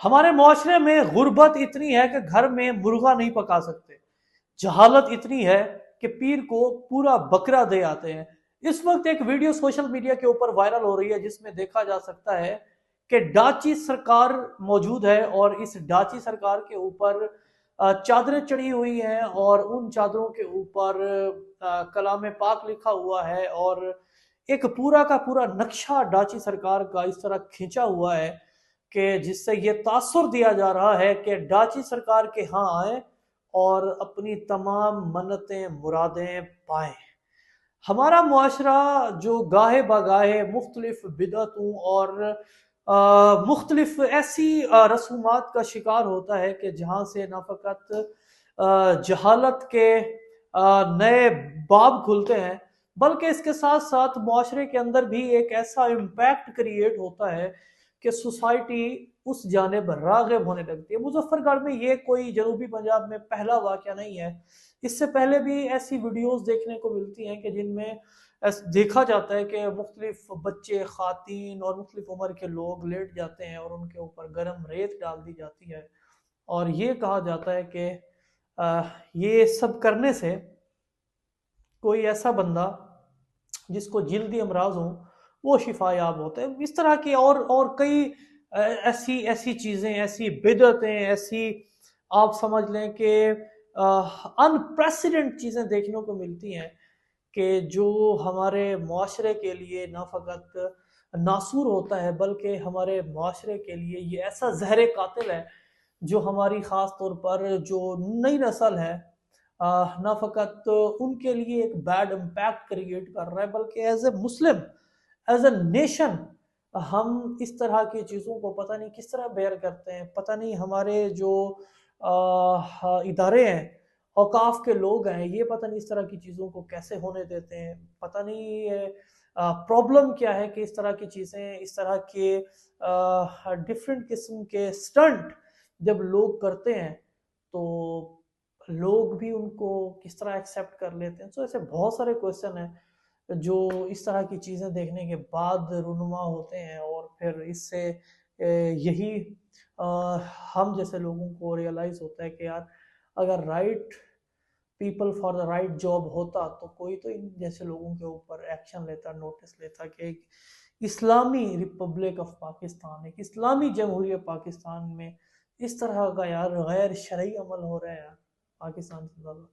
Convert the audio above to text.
ہمارے معاشرے میں غربت اتنی ہے کہ گھر میں مرغا نہیں پکا سکتے، جہالت اتنی ہے کہ پیر کو پورا بکرا دے آتے ہیں۔ اس وقت ایک ویڈیو سوشل میڈیا کے اوپر وائرل ہو رہی ہے جس میں دیکھا جا سکتا ہے کہ ڈاچی سرکار موجود ہے، اور اس ڈاچی سرکار کے اوپر چادریں چڑھی ہوئی ہیں، اور ان چادروں کے اوپر کلام پاک لکھا ہوا ہے، اور ایک پورا کا پورا نقشہ ڈاچی سرکار کا اس طرح کھینچا ہوا ہے کہ جس سے یہ تاثر دیا جا رہا ہے کہ ڈاچی سرکار کے ہاں آئیں اور اپنی تمام منتیں مرادیں پائیں۔ ہمارا معاشرہ جو گاہے بگاہے مختلف بدعتوں اور مختلف ایسی رسومات کا شکار ہوتا ہے کہ جہاں سے نہ فقط جہالت کے نئے باب کھلتے ہیں، بلکہ اس کے ساتھ ساتھ معاشرے کے اندر بھی ایک ایسا امپیکٹ کریٹ ہوتا ہے کہ سوسائٹی اس جانب راغب ہونے لگتی ہے۔ مظفر گڑھ میں یہ کوئی جنوبی پنجاب میں پہلا واقعہ نہیں ہے، اس سے پہلے بھی ایسی ویڈیوز دیکھنے کو ملتی ہیں کہ جن میں دیکھا جاتا ہے کہ مختلف بچے، خواتین اور مختلف عمر کے لوگ لیٹ جاتے ہیں اور ان کے اوپر گرم ریت ڈال دی جاتی ہے، اور یہ کہا جاتا ہے کہ یہ سب کرنے سے کوئی ایسا بندہ جس کو جلدی امراض ہوں وہ شفا یاب ہوتا ہے۔ اس طرح کی اور کئی ایسی چیزیں، ایسی بدعتیں، ایسی آپ سمجھ لیں کہ انپریسیڈنٹ چیزیں دیکھنے کو ملتی ہیں کہ جو ہمارے معاشرے کے لیے نہ فقط ناسور ہوتا ہے بلکہ ہمارے معاشرے کے لیے یہ ایسا زہر قاتل ہے جو ہماری خاص طور پر جو نئی نسل ہے نہ فقط ان کے لیے ایک بیڈ امپیکٹ کریٹ کر رہا ہے، بلکہ as a Muslim, as a nation ہم اس طرح کی چیزوں کو پتہ نہیں کس طرح بیئر کرتے ہیں۔ پتہ نہیں ہمارے جو ادارے ہیں، اوقاف کے لوگ ہیں، یہ پتہ نہیں اس طرح کی چیزوں کو کیسے ہونے دیتے ہیں۔ پتہ نہیں پرابلم کیا ہے کہ اس طرح کی چیزیں، اس طرح کے ڈفرینٹ قسم کے سٹنٹ جب لوگ کرتے ہیں تو لوگ بھی ان کو کس طرح ایکسیپٹ کر لیتے ہیں۔ ایسے بہت سارے کویشچن ہیں جو اس طرح کی چیزیں دیکھنے کے بعد رونما ہوتے ہیں، اور پھر اس سے یہی ہم جیسے لوگوں کو ریئلائز ہوتا ہے کہ یار اگر right people for the right job ہوتا تو کوئی تو ان جیسے لوگوں کے اوپر ایکشن لیتا، نوٹس لیتا کہ ایک اسلامی ریپبلک آف پاکستان، ایک اسلامی جمہوریہ پاکستان میں اس طرح کا یار غیر شرعی عمل ہو رہا ہے یار پاکستان سے زیادہ۔